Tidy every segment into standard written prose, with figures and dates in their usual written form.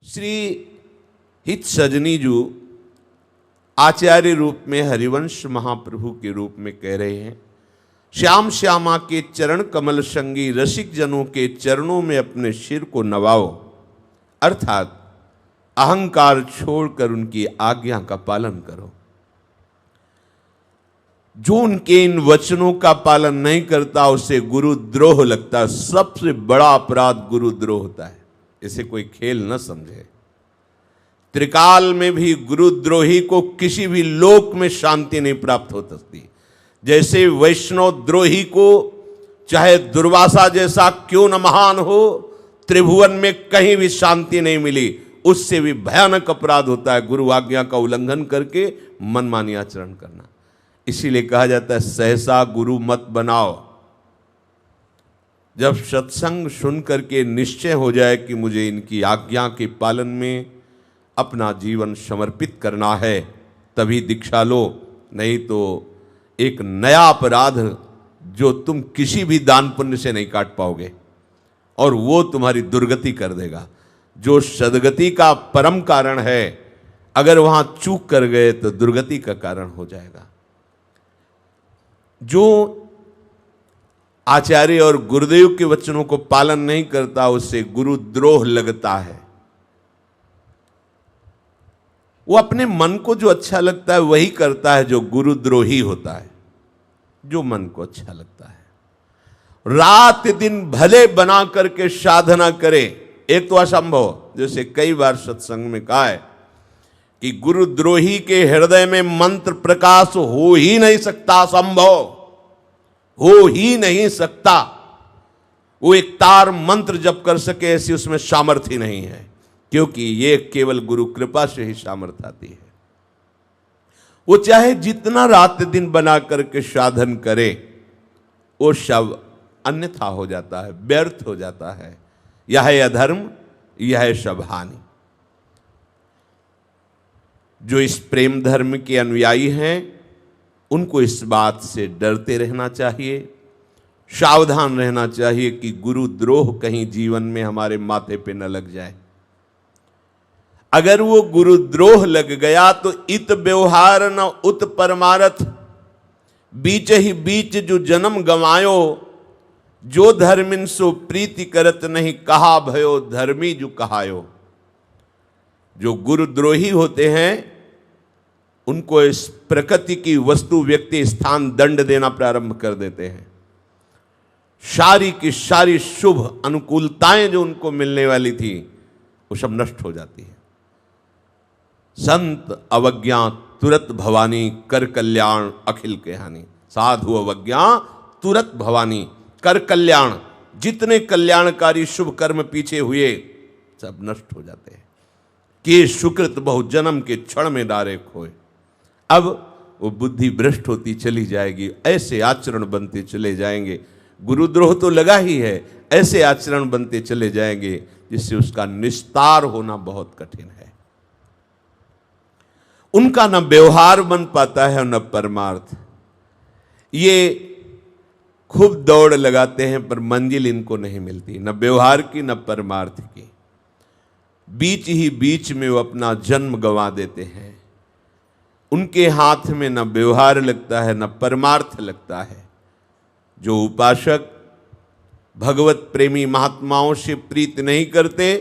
श्री हित सजनी जी आचार्य रूप में हरिवंश महाप्रभु के रूप में कह रहे हैं, श्याम श्यामा के चरण कमल संगी रसिक जनों के चरणों में अपने सिर को नवाओ, अर्थात अहंकार छोड़कर उनकी आज्ञा का पालन करो। जो उनके इन वचनों का पालन नहीं करता उसे गुरुद्रोह लगता है। सबसे बड़ा अपराध गुरुद्रोह होता है, इसे कोई खेल न समझे। त्रिकाल में भी गुरुद्रोही को किसी भी लोक में शांति नहीं प्राप्त हो सकती। जैसे वैष्णव द्रोही को चाहे दुर्वासा जैसा क्यों न महान हो, त्रिभुवन में कहीं भी शांति नहीं मिली, उससे भी भयानक अपराध होता है गुरु आज्ञा का उल्लंघन करके मनमानी आचरण करना। इसीलिए कहा जाता है सहसा गुरु मत बनाओ। जब सत्संग सुन करके निश्चय हो जाए कि मुझे इनकी आज्ञा के पालन में अपना जीवन समर्पित करना है, तभी दीक्षा लो, नहीं तो एक नया अपराध जो तुम किसी भी दान पुण्य से नहीं काट पाओगे और वो तुम्हारी दुर्गति कर देगा। जो सदगति का परम कारण है, अगर वहां चूक कर गए तो दुर्गति का कारण हो जाएगा। जो आचार्य और गुरुदेव के वचनों को पालन नहीं करता उसे गुरुद्रोह लगता है। वो अपने मन को जो अच्छा लगता है वही करता है, जो गुरुद्रोही होता है। जो मन को अच्छा लगता है रात दिन भले बना करके साधना करे, एक तो असंभव, जैसे कई बार सत्संग में कहा है कि गुरुद्रोही के हृदय में मंत्र प्रकाश हो ही नहीं सकता, असंभव हो ही नहीं सकता। वो एक तार मंत्र जप कर सके ऐसी उसमें सामर्थ्य नहीं है, क्योंकि ये केवल गुरु कृपा से ही सामर्थ्य आती है। वो चाहे जितना रात दिन बना करके साधन करे, वो सब अन्यथा हो जाता है, व्यर्थ हो जाता है। यह है अधर्म, यह है सब हानि। जो इस प्रेम धर्म के अनुयायी हैं उनको इस बात से डरते रहना चाहिए, सावधान रहना चाहिए कि गुरुद्रोह कहीं जीवन में हमारे माथे पे न लग जाए। अगर वो गुरुद्रोह लग गया तो इत व्यवहार न उत परमारथ, बीच ही बीच जो जन्म गंवायो, जो धर्मिन सो प्रीति करत नहीं, कहा भयो धर्मी जो कहायो। जो गुरुद्रोही होते हैं उनको इस प्रकृति की वस्तु व्यक्ति स्थान दंड देना प्रारंभ कर देते हैं। सारी की सारी शुभ अनुकूलताएं जो उनको मिलने वाली थी वो सब नष्ट हो जाती है। संत अवज्ञा तुरत भवानी, कर कल्याण अखिल के हानि। साधु अवज्ञा तुरत भवानी, कर कल्याण, जितने कल्याणकारी शुभ कर्म पीछे हुए सब नष्ट हो जाते हैं। कि सुकृत बहु जन्म के क्षण में डारे खोए। अब वो बुद्धि भ्रष्ट होती चली जाएगी, ऐसे आचरण बनते चले जाएंगे। गुरुद्रोह तो लगा ही है, ऐसे आचरण बनते चले जाएंगे जिससे उसका निस्तार होना बहुत कठिन है। उनका न व्यवहार बन पाता है और न परमार्थ। ये खूब दौड़ लगाते हैं पर मंजिल इनको नहीं मिलती, न व्यवहार की न परमार्थ की। बीच ही बीच में वो अपना जन्म गंवा देते हैं। उनके हाथ में न व्यवहार लगता है न परमार्थ लगता है। जो उपासक भगवत प्रेमी महात्माओं से प्रीत नहीं करते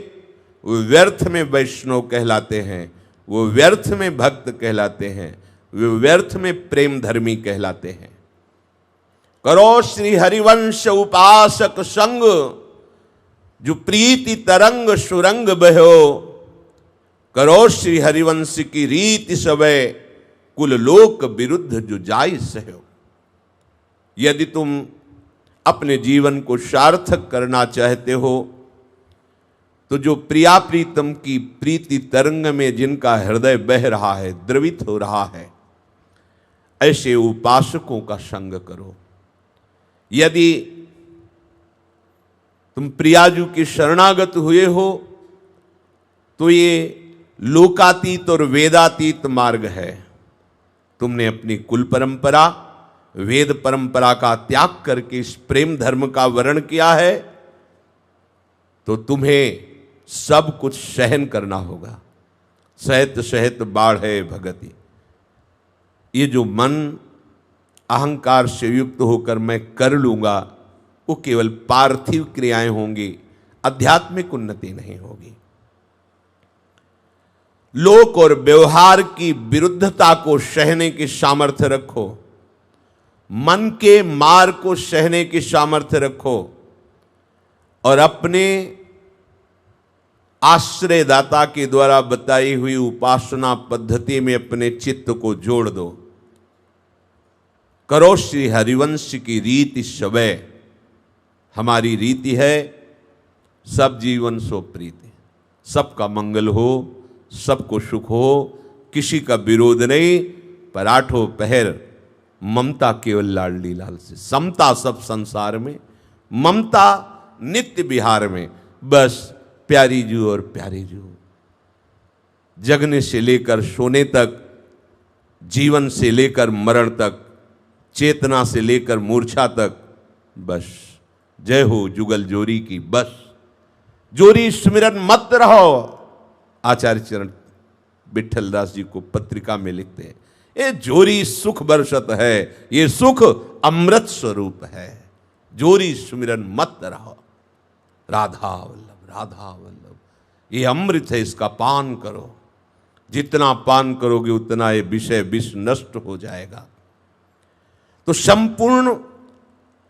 वो व्यर्थ में वैष्णव कहलाते हैं, वो व्यर्थ में भक्त कहलाते हैं, वो व्यर्थ में प्रेम धर्मी कहलाते हैं। करो श्री हरिवंश उपासक संग, जो प्रीति तरंग सुरंग बहो। करो श्री हरिवंश की रीति सबे, कुल लोक विरुद्ध जो जाय सहो। यदि तुम अपने जीवन को सार्थक करना चाहते हो तो जो प्रिया प्रीतम की प्रीति तरंग में जिनका हृदय बह रहा है, द्रवित हो रहा है, ऐसे उपासकों का संग करो। यदि तुम प्रियाजू की शरणागत हुए हो तो ये लोकातीत और वेदातीत मार्ग है। तुमने अपनी कुल परंपरा, वेद परंपरा का त्याग करके इस प्रेम धर्म का वर्ण किया है, तो तुम्हें सब कुछ सहन करना होगा। सहत सहत बाढ़े भगति। ये जो मन अहंकार से युक्त होकर मैं कर लूंगा, वो केवल पार्थिव क्रियाएं होंगी, आध्यात्मिक उन्नति नहीं होगी। लोक और व्यवहार की विरुद्धता को सहने की सामर्थ्य रखो, मन के मार को सहने की सामर्थ्य रखो, और अपने आश्रयदाता के द्वारा बताई हुई उपासना पद्धति में अपने चित्त को जोड़ दो। करो श्री हरिवंश की रीति सबे। हमारी रीति है सब जीवन सो प्रीति, सबका मंगल हो, सबको सुख हो, किसी का विरोध नहीं, पर आठों पहर ममता केवल लाडली लाल से, समता सब संसार में, ममता नित्य विहार में, बस प्यारी जू और प्यारी जू। जगने से लेकर सोने तक, जीवन से लेकर मरण तक, चेतना से लेकर मूर्छा तक, बस जय हो जुगल जोरी की। बस जोरी स्मरण मत रहो। आचार्य चरण विठल दास जी को पत्रिका में लिखते हैं, ये जोरी सुख बरसत है, ये सुख अमृत स्वरूप है। जोरी स्मरण मत रहो। राधा वल्लभ, राधा वल्लभ, ये अमृत है, इसका पान करो। जितना पान करोगे उतना ये विषय विष नष्ट हो जाएगा। तो संपूर्ण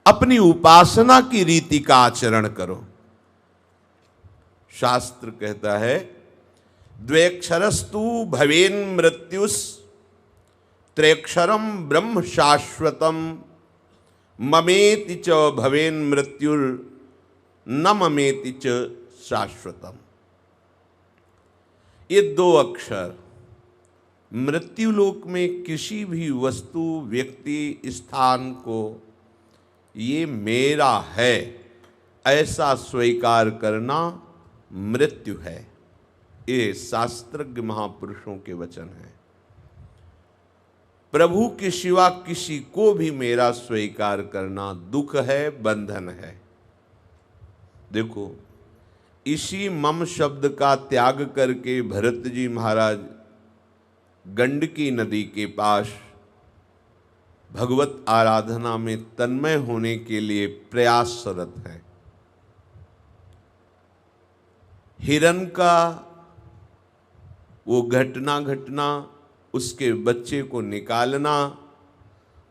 अपनी उपासना की रीति का आचरण करो। शास्त्र कहता है द्वेक्षरस्तु भवेन मृत्युस त्रेक्षरम ब्रह्म शाश्वतम ममेति च भवेन मृत्युर न ममेति च शाश्वतम। ये दो अक्षर मृत्यु लोक में किसी भी वस्तु, व्यक्ति, स्थान को ये मेरा है ऐसा स्वीकार करना मृत्यु है। ये शास्त्रज्ञ महापुरुषों के वचन हैं। प्रभु के सिवा किसी को भी मेरा स्वीकार करना दुख है, बंधन है। देखो, इसी मम शब्द का त्याग करके भरत जी महाराज गंडकी नदी के पास भगवत आराधना में तन्मय होने के लिए प्रयासरत हैं। हिरण का वो घटना, उसके बच्चे को निकालना,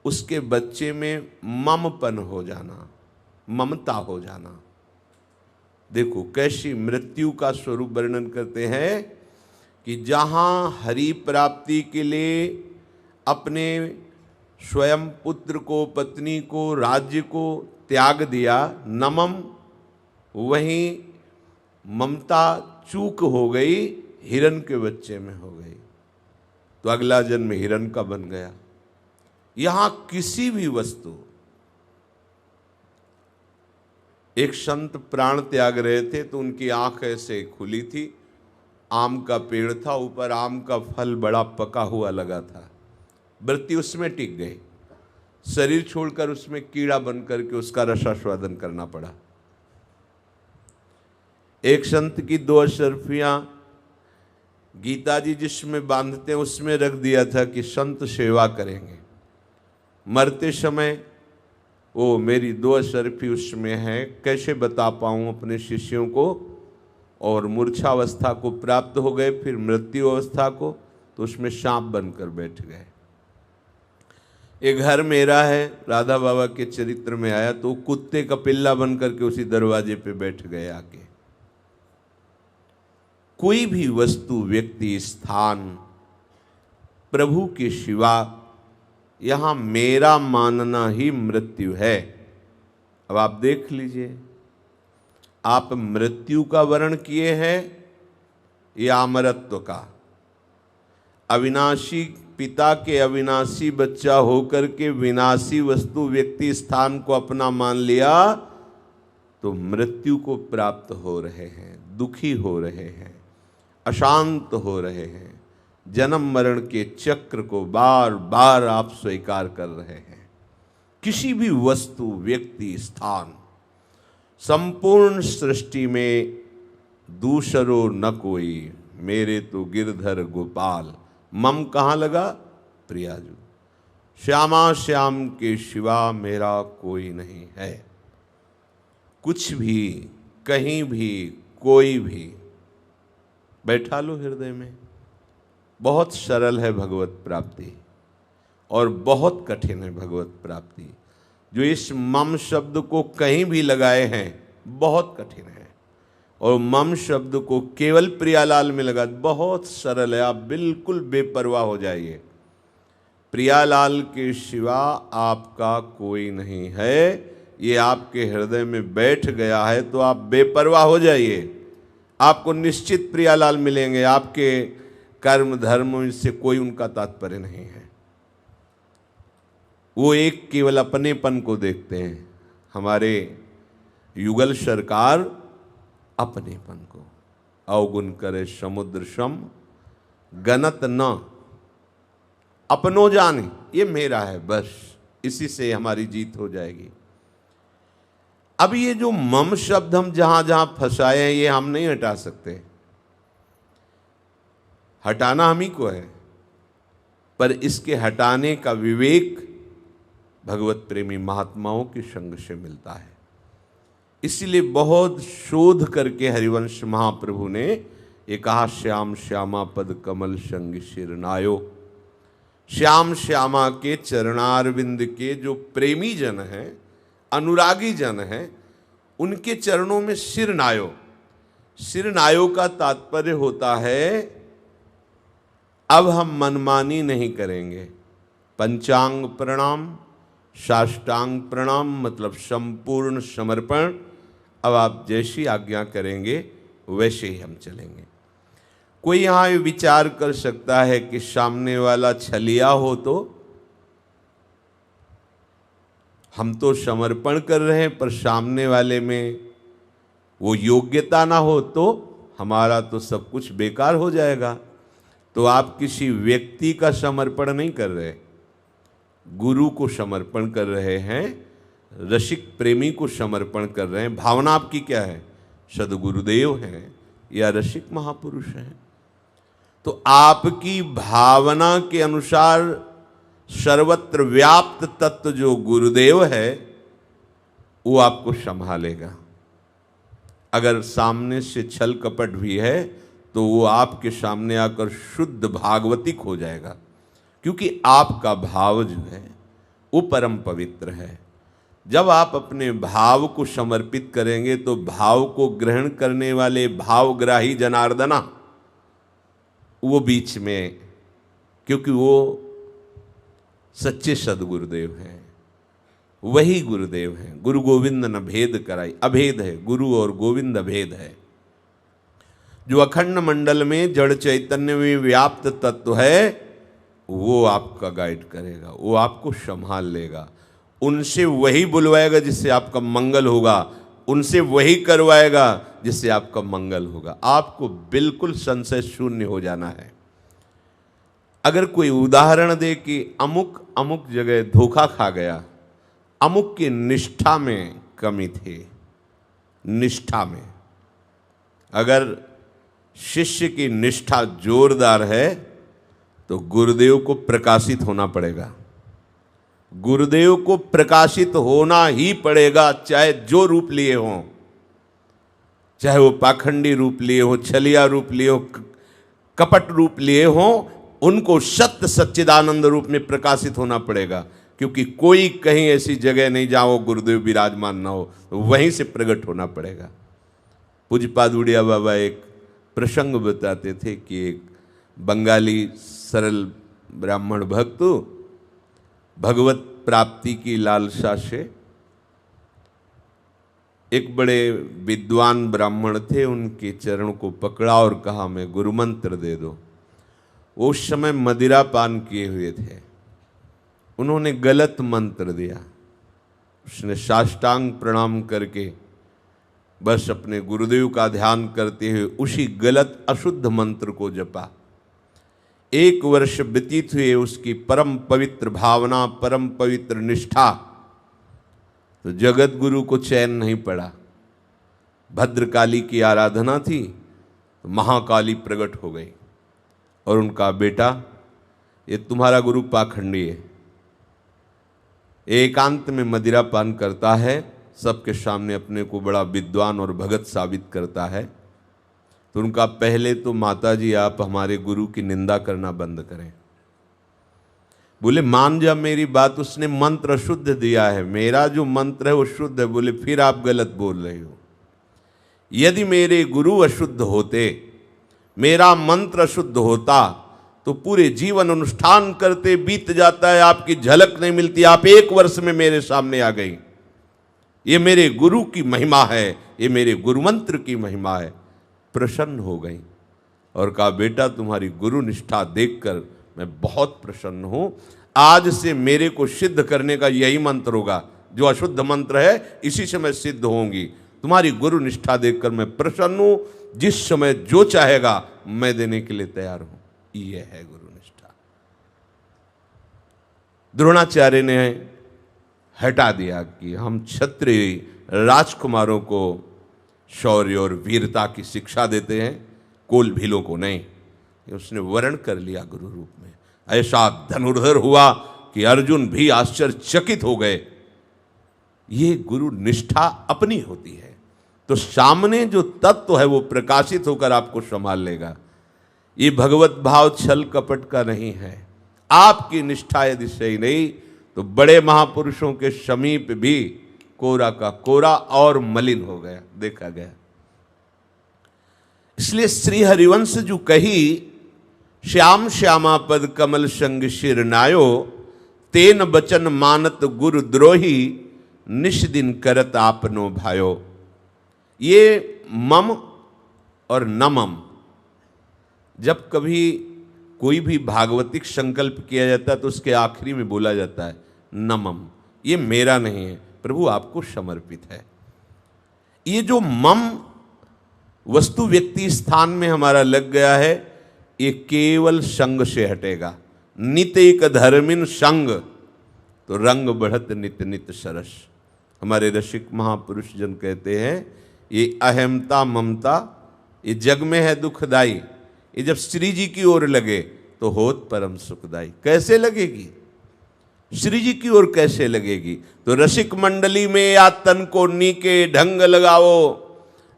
उसके बच्चे में ममपन हो जाना, ममता हो जाना। देखो कैसी मृत्यु का स्वरूप वर्णन करते हैं कि जहां हरि प्राप्ति के लिए अपने स्वयं पुत्र को, पत्नी को, राज्य को त्याग दिया, नमम, वहीं ममता चूक हो गई, हिरण के बच्चे में हो गई, तो अगला जन्म हिरण का बन गया। यहां किसी भी वस्तु, एक संत प्राण त्याग रहे थे तो उनकी आंख ऐसे खुली थी, आम का पेड़ था, ऊपर आम का फल बड़ा पका हुआ लगा था, मृत्यु उसमें टिक गई, शरीर छोड़कर उसमें कीड़ा बन करके उसका रसास्वादन करना पड़ा। एक संत की 2 अशर्फियां गीता जी जिसमें बांधते हैं उसमें रख दिया था कि संत सेवा करेंगे। मरते समय वो मेरी 2 अशर्फी उसमें है, कैसे बता पाऊं अपने शिष्यों को, और मूर्छावस्था को प्राप्त हो गए, फिर मृत्यु अवस्था को, तो उसमें सांप बनकर बैठ गए। ये घर मेरा है, राधा बाबा के चरित्र में आया, तो कुत्ते का पिल्ला बन करके उसी दरवाजे पे बैठ गए आके। कोई भी वस्तु, व्यक्ति, स्थान प्रभु के सिवा यहां मेरा मानना ही मृत्यु है। अब आप देख लीजिए, आप मृत्यु का वर्ण किए हैं या अमरत्व का। अविनाशी पिता के अविनाशी बच्चा होकर के विनाशी वस्तु, व्यक्ति, स्थान को अपना मान लिया तो मृत्यु को प्राप्त हो रहे हैं, दुखी हो रहे हैं, अशांत हो रहे हैं, जन्म मरण के चक्र को बार बार आप स्वीकार कर रहे हैं। किसी भी वस्तु, व्यक्ति, स्थान, संपूर्ण सृष्टि में दूसरो न कोई, मेरे तो गिरधर गोपाल। मम कहाँ लगा? प्रियाजू। श्यामा श्याम के सिवा मेरा कोई नहीं है। कुछ भी, कहीं भी, कोई भी बैठा लो हृदय में। बहुत सरल है भगवत प्राप्ति और बहुत कठिन है भगवत प्राप्ति। जो इस मम शब्द को कहीं भी लगाए हैं बहुत कठिन है, और मम शब्द को केवल प्रियालाल में लगा बहुत सरल है। आप बिल्कुल बेपरवाह हो जाइए। प्रियालाल के सिवा आपका कोई नहीं है, ये आपके हृदय में बैठ गया है तो आप बेपरवाह हो जाइए। आपको निश्चित प्रियालाल मिलेंगे। आपके कर्म धर्म से कोई उनका तात्पर्य नहीं है। वो एक केवल अपनेपन को देखते हैं। हमारे युगल सरकार अपनेपन को, अवगुण करे समुद्र सम गनत न, अपनो जाने ये मेरा है, बस इसी से हमारी जीत हो जाएगी। अब ये जो मम शब्द हम जहां जहां फंसाए हैं ये हम नहीं हटा सकते, हटाना हम ही को है, पर इसके हटाने का विवेक भगवत प्रेमी महात्माओं के संग से मिलता है। इसीलिए बहुत शोध करके हरिवंश महाप्रभु ने ये कहा, श्याम श्यामा पद कमल संग शिरनायो। श्याम श्यामा के चरणारविंद के जो प्रेमी जन हैं, अनुरागी जन हैं, उनके चरणों में सिर नायो। सिर नायो का तात्पर्य होता है अब हम मनमानी नहीं करेंगे। पंचांग प्रणाम, साष्टांग प्रणाम मतलब संपूर्ण समर्पण। अब आप जैसी आज्ञा करेंगे वैसे ही हम चलेंगे। कोई यहाँ ये विचार कर सकता है कि सामने वाला छलिया हो तो हम तो समर्पण कर रहे हैं, पर सामने वाले में वो योग्यता ना हो तो हमारा तो सब कुछ बेकार हो जाएगा। तो आप किसी व्यक्ति का समर्पण नहीं कर रहे, गुरु को समर्पण कर रहे हैं, रसिक प्रेमी को समर्पण कर रहे हैं। भावना आपकी क्या है? सद्गुरुदेव हैं या रसिक महापुरुष हैं। तो आपकी भावना के अनुसार सर्वत्र व्याप्त तत्व जो गुरुदेव है वो आपको संभालेगा। अगर सामने से छल कपट भी है तो वो आपके सामने आकर शुद्ध भागवतिक हो जाएगा, क्योंकि आपका भाव जो है वो परम पवित्र है। जब आप अपने भाव को समर्पित करेंगे तो भाव को ग्रहण करने वाले भावग्राही जनार्दना वो बीच में, क्योंकि वो सच्चे सदगुरुदेव हैं, वही गुरुदेव हैं। गुरु गोविंद न भेद कराई, अभेद है, गुरु और गोविंद अभेद है। जो अखंड मंडल में जड़ चैतन्य में व्याप्त तत्व है वो आपका गाइड करेगा, वो आपको संभाल लेगा। उनसे वही बुलवाएगा जिससे आपका मंगल होगा, उनसे वही करवाएगा जिससे आपका मंगल होगा। आपको बिल्कुल संशय शून्य हो जाना है। अगर कोई उदाहरण दे कि अमुक अमुक जगह धोखा खा गया, अमुक की निष्ठा में कमी थी, निष्ठा में, अगर शिष्य की निष्ठा जोरदार है तो गुरुदेव को प्रकाशित होना पड़ेगा। गुरुदेव को प्रकाशित होना ही पड़ेगा, चाहे जो रूप लिए हों, चाहे वो पाखंडी रूप लिए हो, छलिया रूप लिए हो, कपट रूप लिए हों, उनको सत्य सच्चिदानंद रूप में प्रकाशित होना पड़ेगा। क्योंकि कोई कहीं ऐसी जगह नहीं जहाँ वो गुरुदेव विराजमान ना हो, वहीं से प्रकट होना पड़ेगा। पूज्यपाद उड़िया बाबा एक प्रसंग बताते थे कि एक बंगाली सरल ब्राह्मण भक्त भगवत प्राप्ति की लालसा से एक बड़े विद्वान ब्राह्मण थे, उनके चरण को पकड़ा और कहा मैं गुरु मंत्र दे दो। वो उस समय मदिरा पान किए हुए थे, उन्होंने गलत मंत्र दिया। उसने साष्टांग प्रणाम करके बस अपने गुरुदेव का ध्यान करते हुए उसी गलत अशुद्ध मंत्र को जपा। 1 वर्ष व्यतीत हुए, उसकी परम पवित्र भावना, परम पवित्र निष्ठा, तो जगत गुरु को चैन नहीं पड़ा। भद्रकाली की आराधना थी तो महाकाली प्रकट हो गई और उनका बेटा, ये तुम्हारा गुरु पाखंडी है, एकांत में मदिरा पान करता है, सबके सामने अपने को बड़ा विद्वान और भगत साबित करता है। तो उनका पहले तो माता जी आप हमारे गुरु की निंदा करना बंद करें। बोले मान जा मेरी बात, उसने मंत्र शुद्ध दिया है, मेरा जो मंत्र है वो शुद्ध है। बोले फिर आप गलत बोल रहे हो। यदि मेरे गुरु अशुद्ध होते, मेरा मंत्र अशुद्ध होता तो पूरे जीवन अनुष्ठान करते बीत जाता है, आपकी झलक नहीं मिलती। आप 1 वर्ष में मेरे सामने आ गई। ये मेरे गुरु की महिमा है, ये मेरे गुरु मंत्र की महिमा है। प्रसन्न हो गई और कहा बेटा तुम्हारी गुरु निष्ठा देखकर मैं बहुत प्रसन्न हूं। आज से मेरे को सिद्ध करने का यही मंत्र होगा, जो अशुद्ध मंत्र है इसी से मैं सिद्ध होंगी। तुम्हारी गुरु निष्ठा देखकर मैं प्रसन्न हूं, जिस समय जो चाहेगा मैं देने के लिए तैयार हूं। ये है गुरु निष्ठा। द्रोणाचार्य ने हटा दिया कि हम क्षत्रिय राजकुमारों को शौर्य और वीरता की शिक्षा देते हैं, कोल भीलों को नहीं। उसने वर्ण कर लिया गुरु रूप में। ऐसा धनुर्धर हुआ कि अर्जुन भी आश्चर्यचकित हो गए। ये गुरु निष्ठा अपनी होती है तो सामने जो तत्व है वो प्रकाशित होकर आपको संभाल लेगा। ये भगवत भाव छल कपट का नहीं है। आपकी निष्ठा यदि सही नहीं तो बड़े महापुरुषों के समीप भी कोरा का कोरा और मलिन हो गया, देखा गया। इसलिए श्री हरिवंश जो कही, श्याम श्यामा पद कमल संग शिर नायो, तेन बचन मानत गुरु द्रोही, निश दिन करत आपनो भायो। ये मम और नमम, जब कभी कोई भी भागवतिक संकल्प किया जाता है तो उसके आखिरी में बोला जाता है नमम। ये मेरा नहीं है, प्रभु आपको समर्पित है। ये जो मम वस्तु व्यक्ति स्थान में हमारा लग गया है, ये केवल संग से हटेगा। नित एक धर्मिन संग तो रंग बढ़त नित नित सरस। हमारे रसिक महापुरुष जन कहते हैं ये अहमता ममता ये जग में है दुखदाई, ये जब श्री जी की ओर लगे तो होत परम सुखदाई। कैसे लगेगी श्री जी की ओर, कैसे लगेगी? तो रसिक मंडली में या तन को नीके ढंग लगाओ,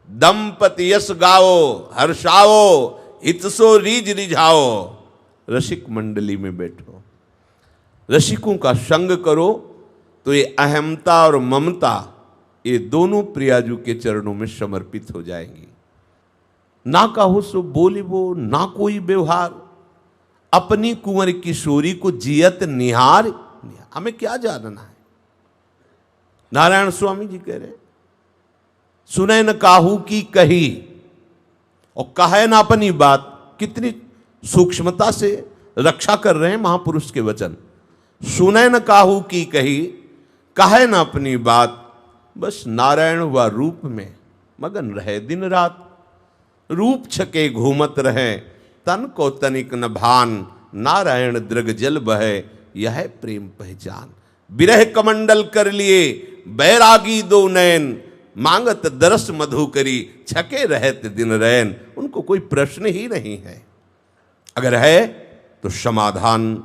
दंपति यश गाओ, हर्षाओ हितसो रीज रिझाओ। रसिक मंडली में बैठो, रसिकों का संग करो तो ये अहमता और ममता ये दोनों प्रियाजू के चरणों में समर्पित हो जाएंगी। ना कहो सो बोली वो, ना कोई व्यवहार, अपनी कुंवर किशोरी को जियत निहार। हमें क्या जानना है? नारायण स्वामी जी कह रहे सुने न काहू की कही और कहे ना अपनी बात। कितनी सूक्ष्मता से रक्षा कर रहे हैं महापुरुष के वचन। सुने न काहू की कही, कहे ना अपनी बात, बस नारायण व रूप में मगन रहे दिन रात। रूप छके घूमत रहे, तन को तनिक न भान, नारायण दृग जल बहे, यह प्रेम पहचान। विरह कमंडल कर लिए बैरागी दो नैन, मांगत दरस मधु करी, छके रहत दिन रैन। उनको कोई प्रश्न ही नहीं है, अगर है तो समाधान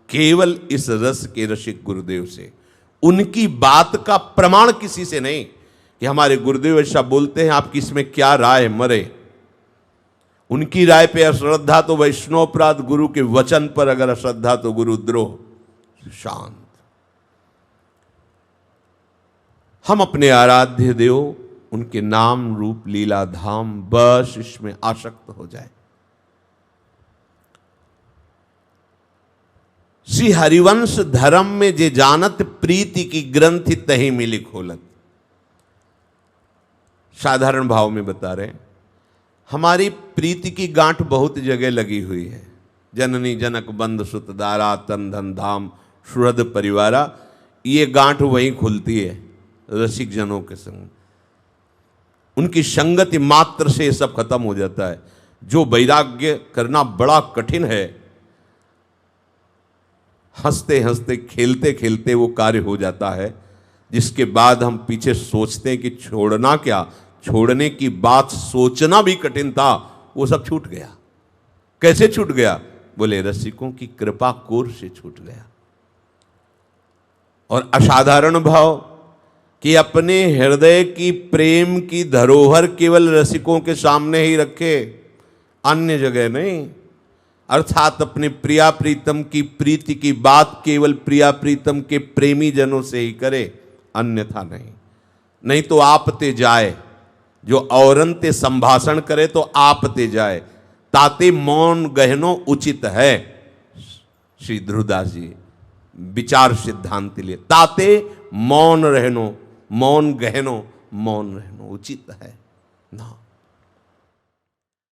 केवल इस रस के रसिक गुरुदेव से। उनकी बात का प्रमाण किसी से नहीं कि हमारे गुरुदेव ऐसा बोलते हैं, आपकी इसमें क्या राय मरे। उनकी राय पे अश्रद्धा तो वैष्णव अपराध, गुरु के वचन पर अगर अश्रद्धा तो गुरुद्रोह। शांत। हम अपने आराध्य देव, उनके नाम रूप लीला धाम, बस इसमें आसक्त हो जाए। श्री हरिवंश धर्म में जे जानत, प्रीति की ग्रंथि तही मिली खोलत। साधारण भाव में बता रहे हैं, हमारी प्रीति की गांठ बहुत जगह लगी हुई है। जननी जनक बंद सुत दारा, तन धन धाम सुहृद परिवारा, ये गांठ वहीं खुलती है रसिक जनों के संग। उनकी संगति मात्र से ये सब खत्म हो जाता है। जो वैराग्य करना बड़ा कठिन है, हंसते हंसते खेलते खेलते वो कार्य हो जाता है, जिसके बाद हम पीछे सोचते हैं कि छोड़ना क्या, छोड़ने की बात सोचना भी कठिन था, वो सब छूट गया। कैसे छूट गया? बोले रसिकों की कृपा कोर से छूट गया। और असाधारण भाव कि अपने हृदय की प्रेम की धरोहर केवल रसिकों के सामने ही रखे, अन्य जगह नहीं। अर्थात अपने प्रिया प्रीतम की प्रीति की बात केवल प्रिया प्रीतम के प्रेमी जनों से ही करे, अन्यथा नहीं। नहीं तो आप ते जाए, जो औरन ते संभाषण करे तो आप ते जाए, ताते मौन गहनो उचित है। श्री ध्रुवदास जी विचार सिद्धांत लिए, ताते मौन रहनो, मौन गहनो, मौन रहनो उचित है ना।